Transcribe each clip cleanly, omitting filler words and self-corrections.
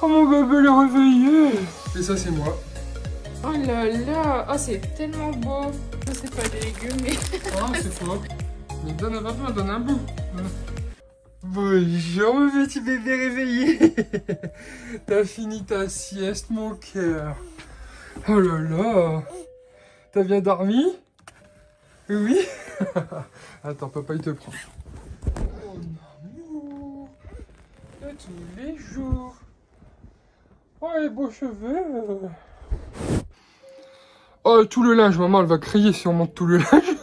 Oh mon bébé, il est réveillé. Et ça, c'est moi. Oh là là, oh c'est tellement beau. Ça c'est pas des légumes mais... Ah, c'est quoi? Mais donne un peu, donne un bout. Bonjour mon petit bébé réveillé. T'as fini ta sieste mon cœur. Oh là là. T'as bien dormi? Oui. Attends, papa il te prend. Oh mon amour. De tous les jours. Oh les beaux cheveux. Oh tout le linge, maman elle va crier si on monte tout le linge.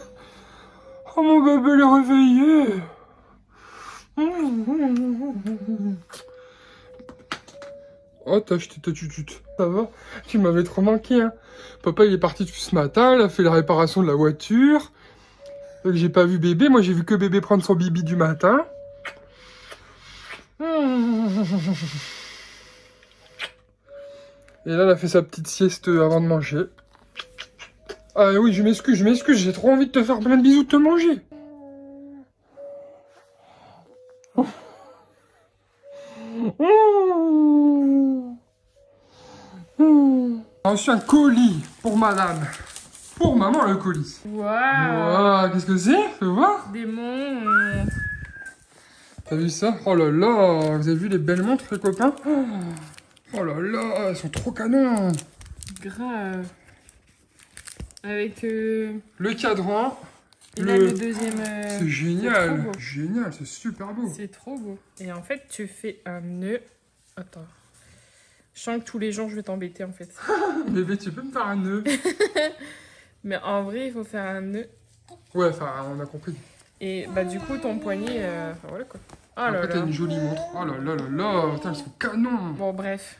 Oh mon bébé il est réveillé. Oh t'as acheté ta tutute. Ça va? Tu m'avais trop manqué hein. Papa il est parti depuis ce matin, il a fait la réparation de la voiture. Donc j'ai pas vu bébé, moi j'ai vu que bébé prendre son bibi du matin. Et là elle a fait sa petite sieste avant de manger. Ah oui je m'excuse, j'ai trop envie de te faire plein de bisous, de te manger. J'ai reçu un colis pour madame. Pour maman le colis. Waouh. Wow, qu'est-ce que c'est? Fais voir. Des montres. T'as vu ça? Oh là là, vous avez vu les belles montres les copains? Oh là là, elles sont trop canons. Grave. Avec le cadran. et là, le deuxième. C'est génial, trop beau. génial, c'est super beau. C'est trop beau. Et en fait, tu fais un nœud. Attends. Je sens que tous les jours, je vais t'embêter en fait. Bébé, tu peux me faire un nœud? Mais en vrai, il faut faire un nœud. Ouais, enfin, on a compris. Et bah, du coup, ton poignet. Enfin, voilà quoi. Oh là Après, là. t'as une jolie montre. Oh là là là là, putain, elles sont canons. Bon, bref.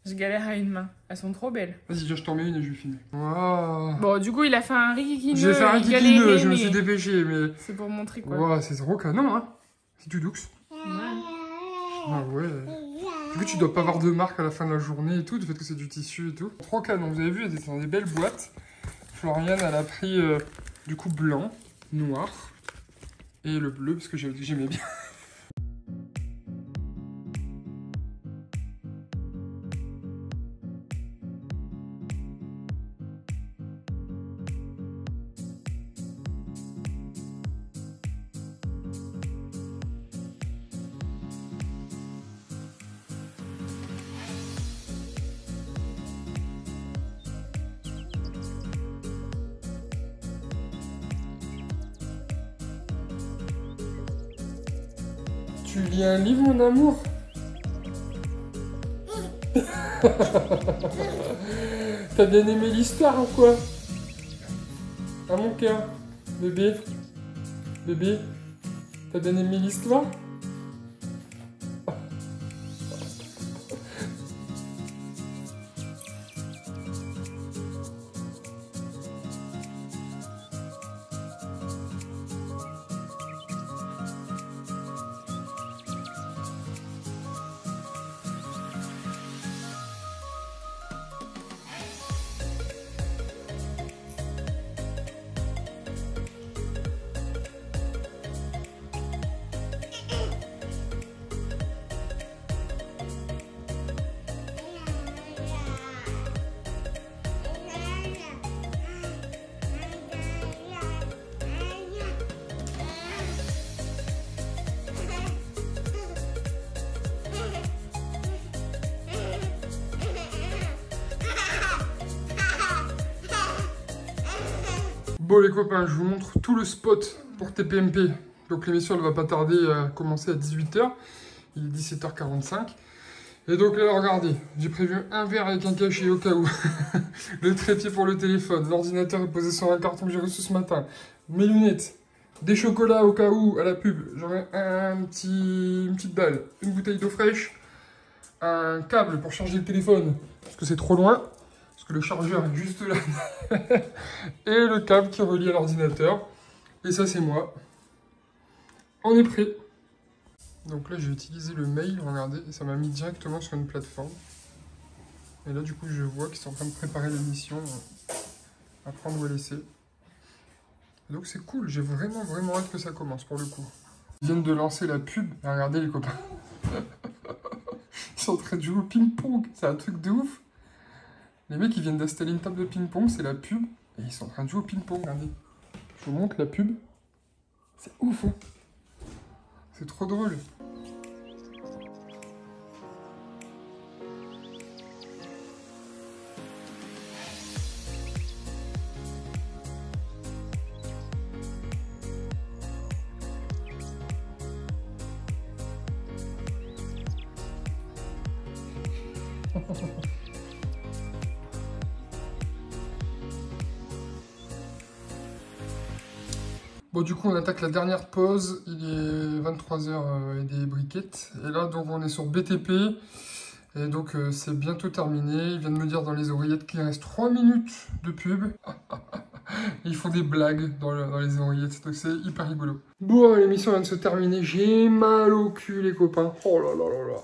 Je galère à une main. Elles sont trop belles. Vas-y, je t'en mets une et je vais filmer. Waouh. Bon, du coup, il a fait un riquiquineux. J'ai fait un il riquiquineux, galérait, je me mais suis dépêché, mais... c'est pour montrer quoi. Waouh, c'est trop canon, hein. C'est du luxe. Ouais. Ah ouais. Du coup, tu dois pas avoir de marque à la fin de la journée et tout, du fait que c'est du tissu et tout. Trop canon, vous avez vu, elles étaient dans des belles boîtes. Floriane, elle a pris du coup blanc, noir et le bleu, parce que j'avais dit que j'aimais bien. Tu lis un livre, mon amour? T'as bien aimé l'histoire ou quoi? Ah mon cœur, bébé, bébé, t'as bien aimé l'histoire? Bon les copains, je vous montre tout le spot pour TPMP. Donc l'émission elle va pas tarder à commencer à 18 h. Il est 17 h 45. Et donc là regardez, j'ai prévu un verre avec un cachet au cas où. Le trépied pour le téléphone, l'ordinateur est posé sur un carton que j'ai reçu ce matin. Mes lunettes, des chocolats au cas où à la pub. J'aurai une petite balle, une bouteille d'eau fraîche, un câble pour charger le téléphone parce que c'est trop loin. Parce que le chargeur est juste là. Et le câble qui relie à l'ordinateur. Et ça, c'est moi. On est prêt. Donc là, j'ai utilisé le mail. Regardez, ça m'a mis directement sur une plateforme. Et là, du coup, je vois qu'ils sont en train de préparer l'émission à prendre ou à laisser. Et donc, c'est cool. J'ai vraiment hâte que ça commence, pour le coup. Ils viennent de lancer la pub. Et regardez, les copains. sont en train de jouer au ping-pong. C'est un truc de ouf. Les mecs, ils viennent d'installer une table de ping-pong, c'est la pub. Et ils sont en train de jouer au ping-pong, regardez. Je vous montre la pub. C'est ouf, hein. C'est trop drôle. Bon, du coup, on attaque la dernière pause. Il est 23h et des briquettes. Et là, donc, on est sur BTP. Et donc, c'est bientôt terminé. Il vient de me dire dans les oreillettes qu'il reste 3 minutes de pub. Ils font des blagues dans les oreillettes. Donc, c'est hyper rigolo. Bon, l'émission vient de se terminer. J'ai mal au cul, les copains. Oh là là là là.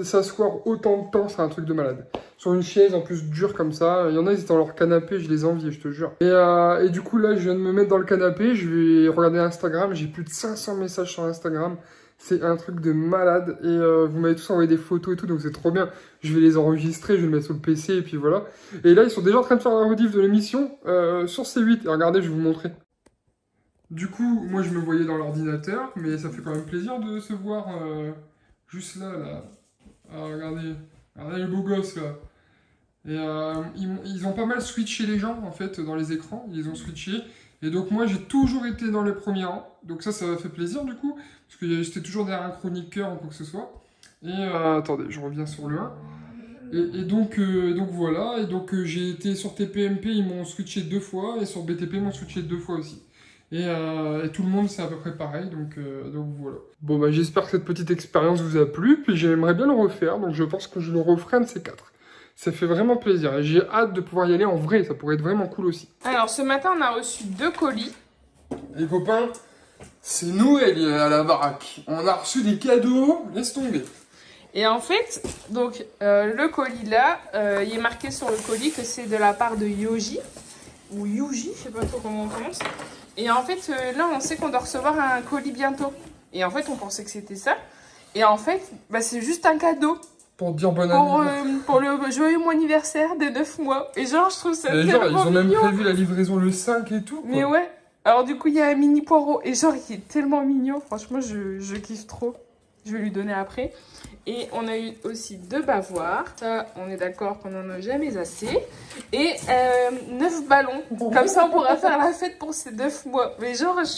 S'asseoir autant de temps, c'est un truc de malade. Sur une chaise, en plus, dure comme ça. Il y en a, ils étaient dans leur canapé, je les enviais, je te jure. Et du coup, là, je viens de me mettre dans le canapé. Je vais regarder Instagram. J'ai plus de 500 messages sur Instagram. C'est un truc de malade. Et vous m'avez tous envoyé des photos et tout, donc c'est trop bien. Je vais les enregistrer, je vais les mettre sur le PC, et puis voilà. Et là, ils sont déjà en train de faire la rediff de l'émission sur C8. Et regardez, je vais vous montrer. Du coup, moi, je me voyais dans l'ordinateur, mais ça fait quand même plaisir de se voir juste là. Ah, regardez les beaux gosses là. Et ils ont pas mal switché les gens en fait dans les écrans, ils ont switché. Et donc moi j'ai toujours été dans les premiers rangs, donc ça m'a fait plaisir du coup, parce que j'étais toujours derrière un chroniqueur ou quoi que ce soit. Et attendez, je reviens sur le 1. Et donc voilà, et donc j'ai été sur TPMP, ils m'ont switché 2 fois, et sur BTP ils m'ont switché 2 fois aussi. Et tout le monde c'est à peu près pareil, donc voilà. Bon bah j'espère que cette petite expérience vous a plu, puis j'aimerais bien le refaire, donc je pense que je le referai un de ces 4. Ça fait vraiment plaisir, et j'ai hâte de pouvoir y aller en vrai, ça pourrait être vraiment cool aussi. Alors ce matin on a reçu 2 colis. Les copains, c'est Noël à la baraque, on a reçu des cadeaux, laisse tomber. Et en fait, donc le colis là, il est marqué sur le colis que c'est de la part de Yoji, ou Yuji, je sais pas trop comment on prononce. Et en fait, là, on sait qu'on doit recevoir un colis bientôt. Et en fait, on pensait que c'était ça. Et en fait, bah, c'est juste un cadeau. Pour dire bon anniversaire. Pour le joyeux anniversaire des 9 mois. Et genre, je trouve ça tellement genre, ils ont même mignon. prévu la livraison le 5 et tout, quoi. Mais ouais. Alors du coup, il y a un mini poireau. Et genre, il est tellement mignon. Franchement, je kiffe trop. Je vais lui donner après. Et on a eu aussi 2 bavoirs. Ça, on est d'accord qu'on n'en a jamais assez. Et 9 ballons. Comme ça, on pourra faire la fête pour ces 9 mois. Mais genre, je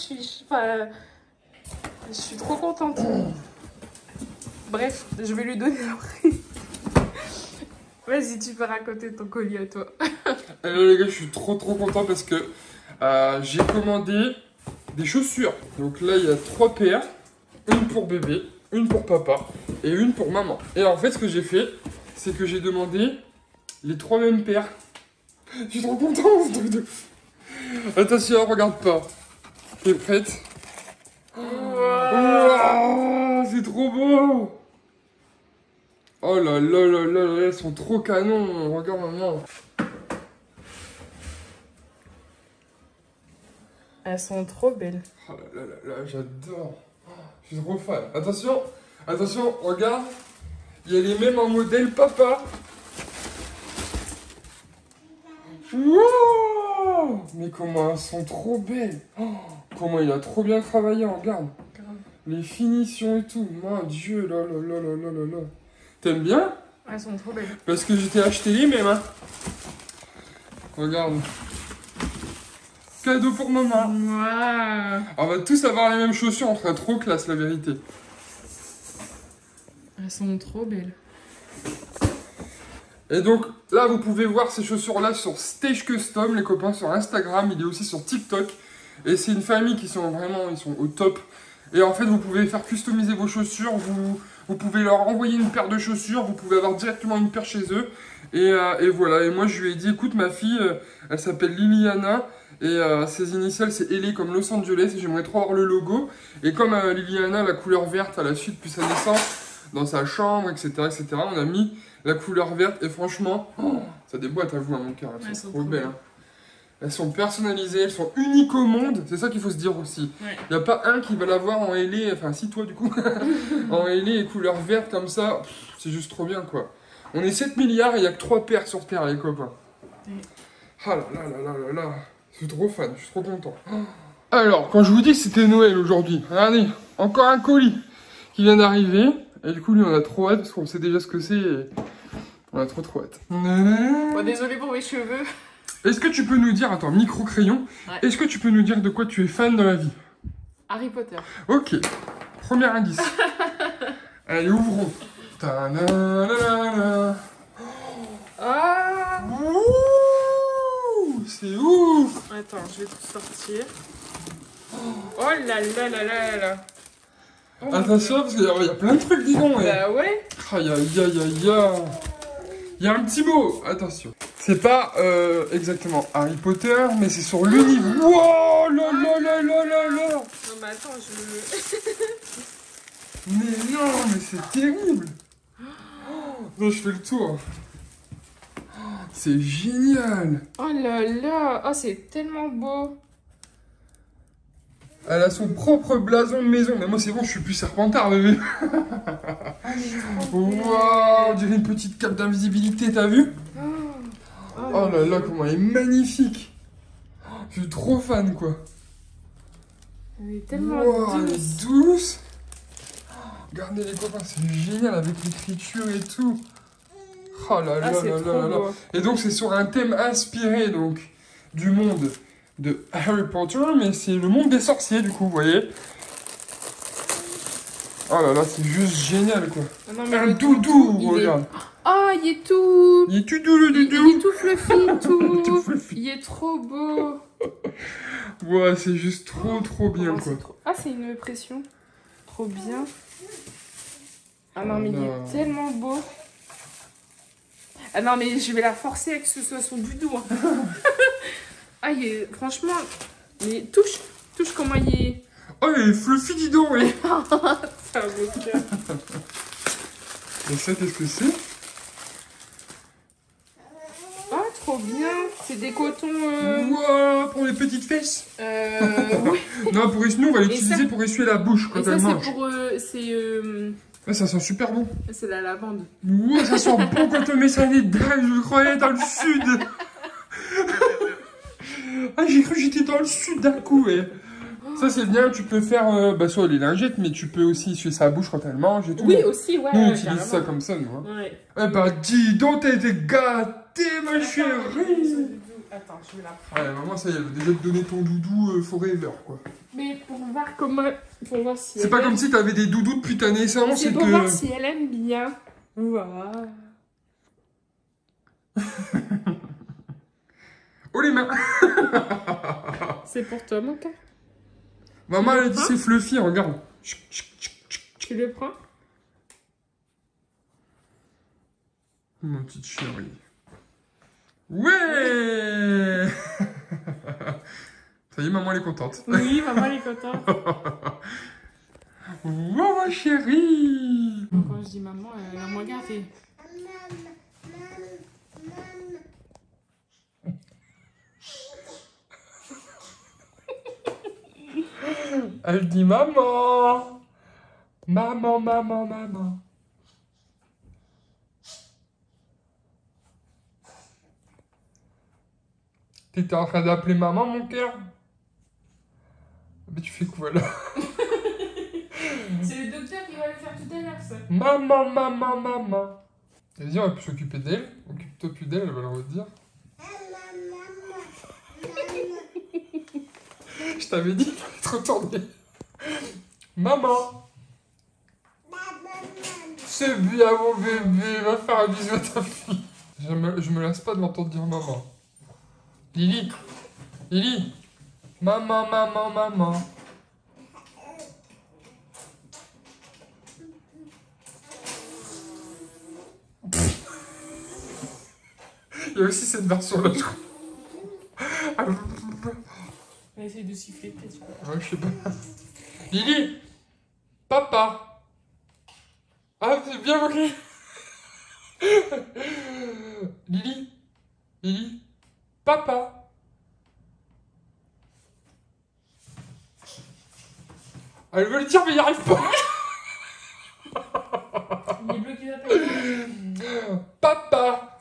suis trop contente. Bref, je vais lui donner après. Vas-y, tu peux raconter ton colis à toi. Alors les gars, je suis trop content parce que j'ai commandé des chaussures. Donc là, il y a 3 paires. Une pour bébé, une pour papa et une pour maman. Et en fait, ce que j'ai fait, c'est que j'ai demandé les 3 mêmes paires. Je suis trop content, ce truc de fou. Attention, regarde pas. T'es prête? Wow, c'est trop beau. Oh là là là là là, elles sont trop canons. Regarde maman. Elles sont trop belles. Oh là là là là, j'adore. Je suis trop fan. Attention, attention, regarde. Il y a les mêmes en modèle papa. Wow! Mais comment elles sont trop belles. Oh, comment il a trop bien travaillé, regarde. Les finitions et tout. Mon Dieu, là là là là là là là. T'aimes bien? Elles sont trop belles. Parce que j'étais acheté les mêmes, hein. Regarde. Cadeau pour maman. Wow. On va tous avoir les mêmes chaussures, on ferait trop classe, la vérité. Elles sont trop belles. Et donc, là, vous pouvez voir ces chaussures-là sur Stage Custom, les copains, sur Instagram. Il est aussi sur TikTok. Et c'est une famille qui sont vraiment, ils sont au top. Et en fait, vous pouvez faire customiser vos chaussures. Vous pouvez leur envoyer une paire de chaussures. Vous pouvez avoir directement une paire chez eux. Et voilà. Et moi, je lui ai dit, écoute, ma fille, elle s'appelle Liliana. Et ses initiales, c'est LA comme Los Angeles. Et j'aimerais trop avoir le logo. Et comme Liliana, la couleur verte, elle a su depuis sa naissance, dans sa chambre, etc., etc., on a mis la couleur verte. Et franchement, ça déboîte à vous, hein, mon cœur. Elles sont trop belles. Hein. Elles sont personnalisées, elles sont uniques au monde. C'est ça qu'il faut se dire aussi. Ouais. Il n'y a pas un qui va l'avoir en ailé, enfin si toi du coup, en ailé et couleur verte comme ça. C'est juste trop bien quoi. On est 7 milliards et il n'y a que 3 paires sur Terre les copains. Ah là là là là là là. Je suis trop fan, je suis trop content. Alors, quand je vous dis que c'était Noël aujourd'hui, regardez, encore un colis qui vient d'arriver. Et du coup, lui, on a trop hâte parce qu'on sait déjà ce que c'est et on a trop hâte. Bon, désolé pour mes cheveux. Est-ce que tu peux nous dire, attends, micro-crayon, Ouais. est-ce que tu peux nous dire de quoi tu es fan dans la vie? Harry Potter. Ok, premier indice. Allez, ouvrons. Ta-da-da-da-da. Ah Ouh, c'est ouf. Attends, je vais tout sortir. Oh là là là là là. Oh, Attention, parce qu'il y a plein de trucs, dis donc. bah ouais. Aïe aïe aïe aïe aïe. Il y a un petit mot, attention. C'est pas exactement Harry Potter, mais c'est sur l'univers. Wow, là là là là là là. Non mais attends, Mais non, mais c'est terrible. Non, je fais le tour. C'est génial. Oh là là. Oh, c'est tellement beau. Elle a son propre blason de maison. Mais moi, c'est bon, je suis plus Serpentard, bébé. Waouh, on dirait une petite cape d'invisibilité, t'as vu? Oh là là, comment elle est magnifique. Je suis trop fan, quoi. Elle est tellement Wow, elle douce. est douce. Regardez les copains, c'est génial avec l'écriture et tout. Oh là Ah, là c'est là trop là là. beau. Et donc c'est sur un thème inspiré donc du monde de Harry Potter, mais c'est le monde des sorciers du coup, vous voyez. Oh là là, c'est juste génial quoi. Ah non, mais Un le doudou, il est- regarde. Oh, il est tout. Il est tout doux le Il est doudou. tout fluffy, tout. Tout fluffy. Il est trop beau. Ouais, c'est juste trop bien Oh, quoi. c'est trop- Ah, c'est une pression. Trop bien. Ah non, mais il Non. est tellement beau. Ah non, mais je vais la forcer à que ce soit son doudou. Hein. Ah, il est... Franchement, mais touche comment il est. Oh, il est fluffy dis donc, oui. C'est un beau cœur. Et ça, qu'est-ce que c'est? Ah, trop bien. C'est des cotons... Ouah, pour les petites fesses. Oui. Non, pour nous, on va Et l'utiliser ça- pour essuyer la bouche quand Et ça, elle c'est mange. pour... Ouais, ça sent super bon. C'est la lavande. Ouah, ça sent bon quand on met ça nez dedans, je croyais dans le sud. Ah, j'ai cru que j'étais dans le sud d'un coup, ouais. Ça, c'est bien, tu peux faire bah, soit les lingettes, mais tu peux aussi essuyer sa bouche quand elle mange et tout. Oui, aussi, ouais. Nous, on ouais, utilise carrément. ça comme ça, nous. Hein. Ouais. Eh bah, dis donc, t'as été gâtée, ma chérie. Attends, je vais la prendre. Ouais, maman, ça y est, elle veut déjà te donner ton doudou forever, quoi. Mais pour voir comment... Pour voir si C'est elle pas aime- comme si t'avais des doudous depuis ta naissance, C'est c'est pour voir que... si elle aime bien. Voilà. Oh, les mains. C'est pour toi, mon cœur. Maman, elle a dit c'est fluffy, regarde. Tu le prends? Mon petit chéri. Ouais. Ça y est, maman, elle est contente. Oui, maman, elle est contente. Wow, ma chérie. Quand je dis maman, elle me regarde et... Elle dit maman. Maman, maman, maman. T'étais en train d'appeler maman, mon cœur? Mais tu fais quoi là? C'est le docteur qui va le faire tout à l'heure, ça. Maman, maman, maman. Vas-y, on va plus s'occuper d'elle. Occupe-toi plus d'elle, elle va le redire. Je t'avais dit, il fallait te retourner. Maman. C'est bien mon bébé, va faire un bisou à ta fille. Je me lasse pas de l'entendre dire maman. Lily. Lily. Maman, maman, maman. Il y a aussi cette version-là, je crois. On va essayer de siffler peut-être. Ouais, je sais pas. Lily. Papa. Ah, c'est bien, ok. Lily. Lily. Papa. Elle veut le dire, mais il n'y arrive pas. Il est bloqué là. Papa.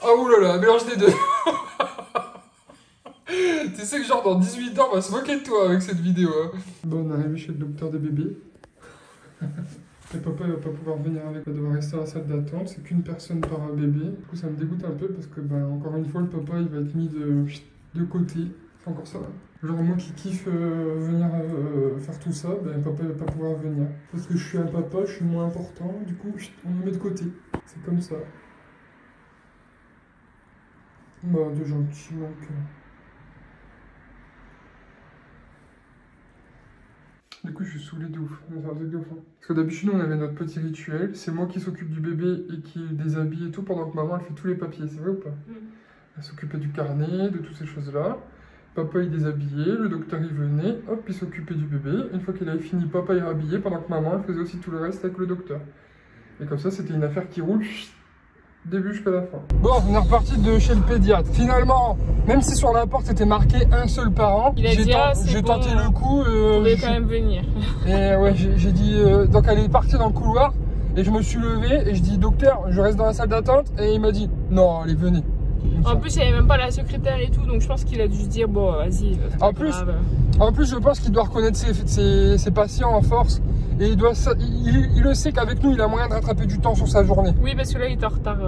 Ah oulala, mélange des deux. Tu sais que genre dans 18 ans on va se moquer de toi avec cette vidéo. Hein. Bon, on est arrivé chez le docteur des bébés. Et papa il va pas pouvoir venir avec, il va devoir rester dans la salle d'attente. C'est qu'une personne par bébé. Du coup ça me dégoûte un peu parce que encore une fois le papa il va être mis de côté. C'est encore ça. Genre moi qui kiffe venir faire tout ça, papa il va pas pouvoir venir. Parce que je suis un papa, je suis moins important, du coup on me met de côté. C'est comme ça. De gentil donc. Du coup, je suis saoulé de ouf. Parce que d'habitude, on avait notre petit rituel. C'est moi qui s'occupe du bébé et qui le déshabille et tout, pendant que maman, elle fait tous les papiers. C'est vrai ou pas? Elle s'occupait du carnet, de toutes ces choses-là. Papa, il déshabillait. Le docteur, il venait. Hop, il s'occupait du bébé. Une fois qu'il avait fini, papa, il rhabillait, pendant que maman, elle faisait aussi tout le reste avec le docteur. Et comme ça, c'était une affaire qui roule début jusqu'à la fin. Bon, on est reparti de chez le pédiatre. Finalement, même si sur la porte c'était marqué un seul parent, j'ai tenté le coup. Vous pouvez quand même venir. Et ouais, j'ai dit. Donc elle est partie dans le couloir et je me suis levé et je dis docteur, je reste dans la salle d'attente et il m'a dit non, allez venez. En plus, il n'y avait même pas la secrétaire et tout, donc je pense qu'il a dû se dire bon, vas-y. En plus, je pense qu'il doit reconnaître ses patients en force. Et il le sait qu'avec nous, il a moyen de rattraper du temps sur sa journée. Oui, parce que là, il est en retard.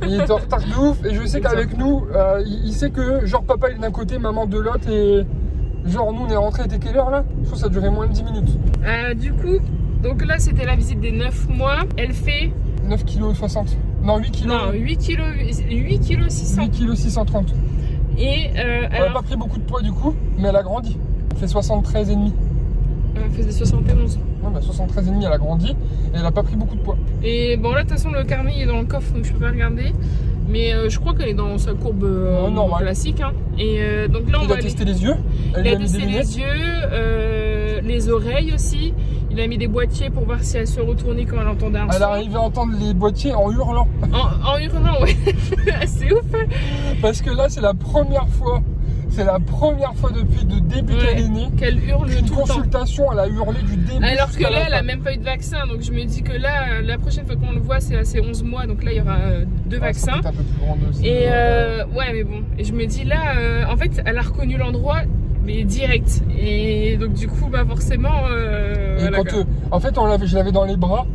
Il est en retard de ouf. Et je sais qu'avec nous, il sait que genre papa il est d'un côté, maman de l'autre. Et genre nous, on est rentré, était quelle heure là? Je pense que ça durait moins de 10 minutes. Du coup, donc là, c'était la visite des 9 mois. Elle fait 9,60 kg. Non, 8 kg. Non, 8 kg 600. 8 kg 630. Et elle n'a pas pris beaucoup de poids du coup, mais elle a grandi. Elle fait 73,5. Elle faisait 71. Ouais, 73,5, elle a grandi et elle n'a pas pris beaucoup de poids. Et bon, là, de toute façon, le carnet est dans le coffre, donc je peux pas regarder. Mais je crois qu'elle est dans sa courbe classique. Hein. Et donc là, il a testé les yeux. Il a testé les yeux, les oreilles aussi. Il a mis des boîtiers pour voir si elle se retournait quand elle entendait un son. Elle arrivait à entendre les boîtiers en hurlant. En hurlant, ouais. C'est ouf. Parce que là, c'est la première fois. C'est la première fois depuis le début qu'elle est née qu'elle hurle une tout le temps. Consultation, elle a hurlé du début. Alors que là, elle a même pas eu de vaccin. Donc je me dis que là, la prochaine fois qu'on le voit, c'est à ses 11 mois. Donc là, il y aura 2 vaccins. Un peu plus grande aussi, et ouais, mais bon. Et je me dis là, en fait, elle a reconnu l'endroit, mais direct. Et donc du coup, forcément. Et quand, en fait, je l'avais dans les bras.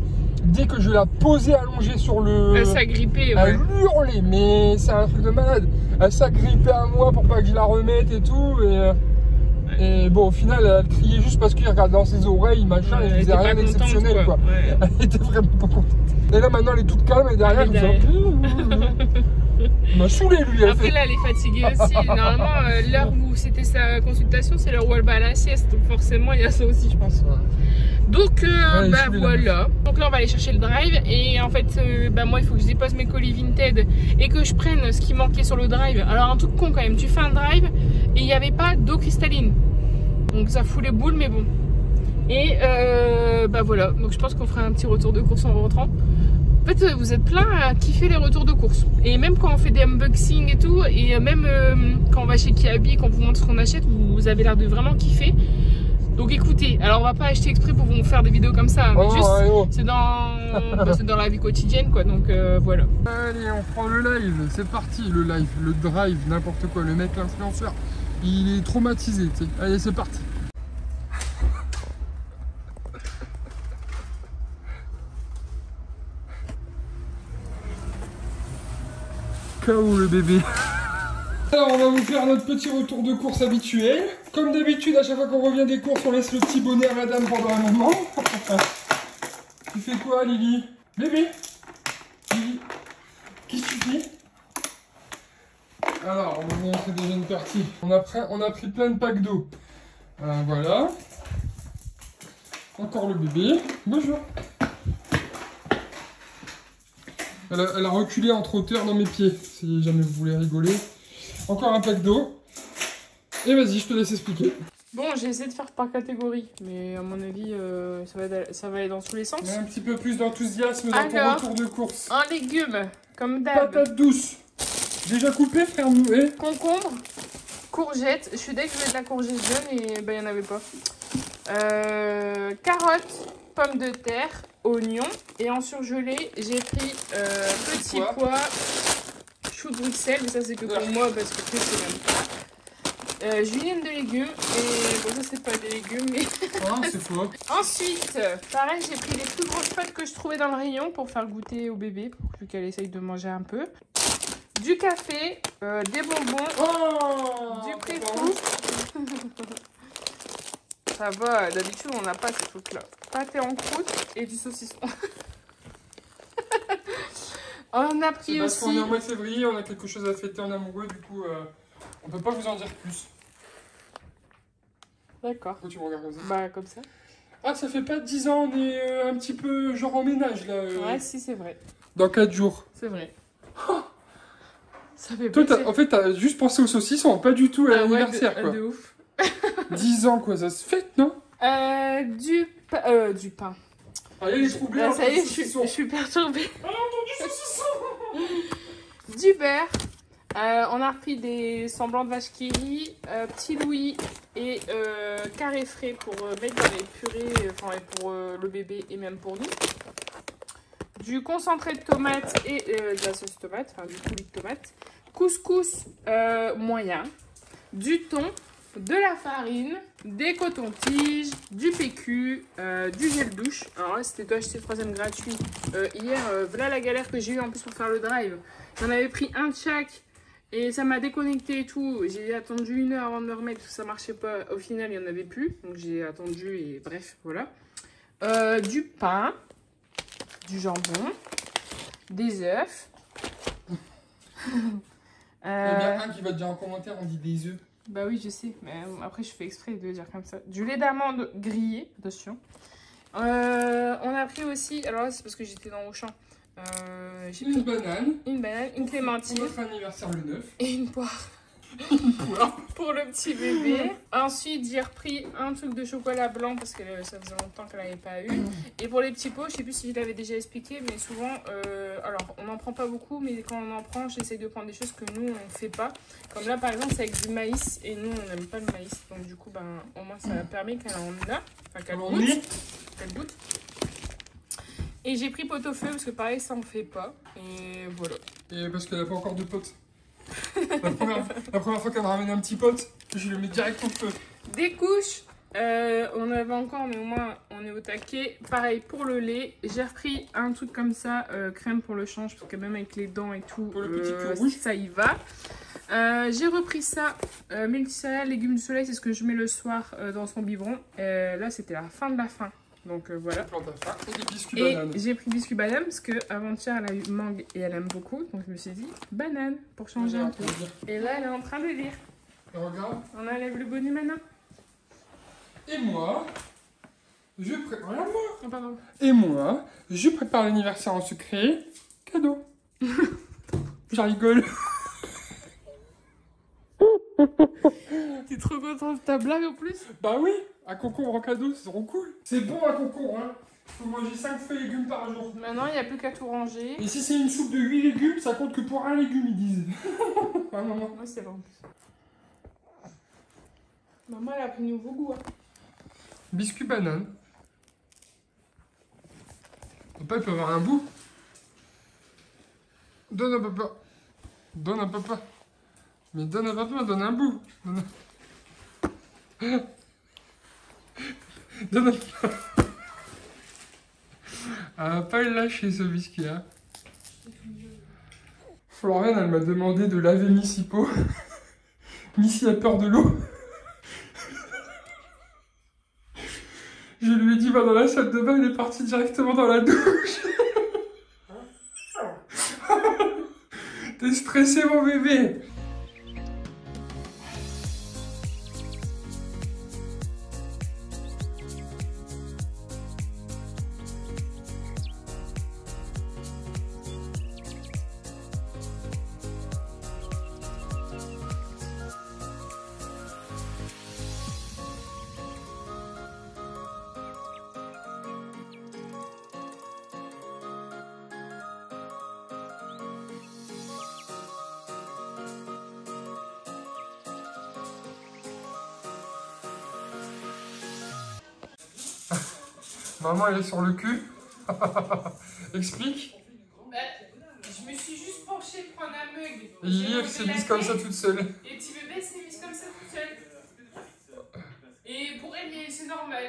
Dès que je la posais allongée sur le... Elle s'agrippait, ouais. Elle hurlait, mais c'est un truc de malade. Elle s'agrippait à moi pour pas que je la remette et tout. Et bon, au final, elle criait juste parce qu'il regardait dans ses oreilles, machin, et elle faisait rien d'exceptionnel, quoi. Ouais. Elle était vraiment pas contente. Et là, maintenant, elle est toute calme, et derrière, il m'a saoulé, lui. Après, là, elle est fatiguée aussi. Normalement, l'heure où c'était sa consultation, c'est l'heure où elle va à la sieste. Donc forcément, il y a ça aussi, je pense. Ouais. Donc voilà. Donc là on va aller chercher le drive et en fait moi il faut que je dépose mes colis Vinted et que je prenne ce qui manquait sur le drive. Alors un truc con quand même, tu fais un drive et il n'y avait pas d'eau cristalline. Donc ça fout les boules mais bon. Et voilà, donc je pense qu'on fera un petit retour de course en rentrant. En fait vous êtes plein à kiffer les retours de course. Et même quand on fait des unboxings et tout, et même quand on va chez Kiabi, quand on vous montre ce qu'on achète, vous avez l'air de vraiment kiffer. Donc écoutez, alors on va pas acheter exprès pour vous faire des vidéos comme ça, mais juste c'est dans la vie quotidienne quoi, donc voilà. Allez, on prend le live, c'est parti, le live, le drive, n'importe quoi, le mec l'influenceur, il est traumatisé, tu sais. Allez, c'est parti. KO le bébé. Alors on va vous faire notre petit retour de course habituel. Comme d'habitude, à chaque fois qu'on revient des courses, on laisse le petit bonnet à madame pendant un moment. Tu fais quoi, Lily? Bébé? Lily? Qu'est-ce que tu fais? Alors, on va vous montrer déjà une partie. On a pris plein de packs d'eau. Voilà. Encore le bébé. Bonjour. Elle a reculé en trotteur dans mes pieds, si jamais vous voulez rigoler. Encore un pack d'eau. Et vas-y, je te laisse expliquer. Bon, j'ai essayé de faire par catégorie, mais à mon avis, ça va aller dans tous les sens. Un petit peu plus d'enthousiasme dans ton retour de course. Un légume, comme d'hab. Patate douce. Déjà coupé, frère Mouet. Concombre. Courgettes. Je suis deg que je mette de la courgette jaune et ben il n'y en avait pas. Carottes, pommes de terre, oignons. Et en surgelé, j'ai pris petits pois, choux de Bruxelles. Mais ça, c'est que pour moi parce que c'est même pas. Julienne de légumes. Et bon, ça, c'est pas des légumes, mais. Ah, c'est faux. Ensuite, pareil, j'ai pris les plus grosses pâtes que je trouvais dans le rayon pour faire goûter au bébé, pour qu'elle essaye de manger un peu. Du café, des bonbons, du préfou. Ça va, d'habitude on n'a pas ces trucs-là. Pâté en croûte et du saucisson. On a pris parce aussi... qu'on est au mois de février, on a quelque chose à fêter en amoureux, du coup, on peut pas vous en dire plus. D'accord. Pourquoi tu me regardes comme ça? Bah, comme ça. Ah, ça fait pas 10 ans, on est un petit peu genre en ménage, là. Ouais, si, c'est vrai. Dans 4 jours. C'est vrai. Ça fait Toi, plaisir. en fait, t'as juste pensé aux saucissons, pas du tout à l'anniversaire, quoi. De ouf. 10 ans, quoi, ça se fête, non? Du pain. Ah, il y a les troublés, Ça y est, je suis perturbée. Ah, du saucisson. Du beurre. On a repris des semblants de vache qui rit, petit Louis et carré frais pour mettre dans les purées, enfin pour le bébé et même pour nous. Du concentré de tomate et de la sauce tomate, enfin du coulis de tomate. Couscous moyen. Du thon, de la farine, des cotons-tiges, du PQ, du gel douche. Alors là, c'était acheté le 3e gratuit. Hier, voilà la galère que j'ai eu en plus pour faire le drive. J'en avais pris un de chaque. Et ça m'a déconnecté et tout. J'ai attendu 1 heure avant de me remettre parce que ça marchait pas. Au final, il n'y en avait plus. Donc j'ai attendu et bref, voilà. Du pain, du jambon, des œufs. Il y a bien un qui va te dire en commentaire, on dit des œufs. Bah oui, je sais. Mais après, je fais exprès de dire comme ça. Du lait d'amande grillé, attention. On a pris aussi, alors là, c'est parce que j'étais dans Auchan. J'ai pris une banane, une clémentine. Pour notre anniversaire le 9. Et une poire. Pour le petit bébé. Ensuite, j'ai repris un truc de chocolat blanc parce que ça faisait longtemps qu'elle n'avait pas eu. Et pour les petits pots, je sais plus si je l'avais déjà expliqué, mais souvent, alors on n'en prend pas beaucoup, mais quand on en prend, j'essaye de prendre des choses que nous on fait pas. Comme là, par exemple, c'est avec du maïs et nous on n'aime pas le maïs, donc du coup, ben au moins ça permet qu'elle en a, enfin qu'elle goûte. Et j'ai pris pot-au-feu parce que pareil, ça on fait pas. Et voilà. Et parce qu'elle a pas encore de potes. La première fois qu'elle m'a ramené un petit pote, je le mets direct au feu. Des couches, on avait encore, mais au moins on est au taquet. Pareil pour le lait, j'ai repris un truc comme ça, crème pour le change, parce que même avec les dents et tout, pour le petit cul rouge, ça y va. J'ai repris ça, multicéréales, légumes du soleil, c'est ce que je mets le soir dans son biberon. Là, c'était la fin de la fin. Donc voilà. Et des biscuits bananes. J'ai pris biscuits bananes parce que avant-hier elle a eu mangue et elle aime beaucoup. Donc je me suis dit banane pour changer un peu. Et là elle est en train de lire. Regarde. On enlève le bonnet maintenant. Et moi, je prépare. Regarde-moi. Oh, pardon. Et moi, je prépare l'anniversaire en secret. Cadeau. J'en rigole. T'es trop content de ta blague en plus? Bah oui, un concombre en cadeau, c'est trop cool. C'est bon un concombre, hein. Faut manger 5 feuilles de légumes par jour. Maintenant, il n'y a plus qu'à tout ranger. Et si c'est une soupe de 8 légumes, ça compte que pour un légume, ils disent. Ah, maman. Moi, c'est vrai en plus. Maman, elle a pris nouveau goût. Hein. Biscuit banane. Papa, il peut avoir un bout. Donne à papa. Donne à papa. Mais donne à papa, donne un bout. Donne à papa. Elle va pas le lâcher ce biscuit là. Floriane, elle m'a demandé de laver Missy Po. Missy a peur de l'eau. Je lui ai dit, va dans la salle de bain, elle est partie directement dans la douche. T'es stressé mon bébé. Maman, elle est sur le cul. Explique. Bah, je me suis juste penchée prendre un mug. Et Lily, elle s'est mise comme ça toute seule. Et petit bébé s'est mise comme ça toute seule. Et pour elle, c'est normal.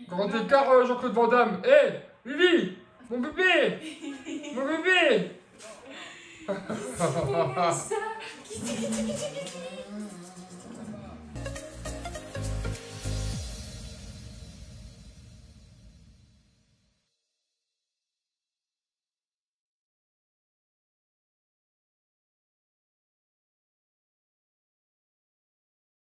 Grand écart, Jean-Claude Van Damme. Hé, hey, Lily, mon bébé. Mon bébé. Ça.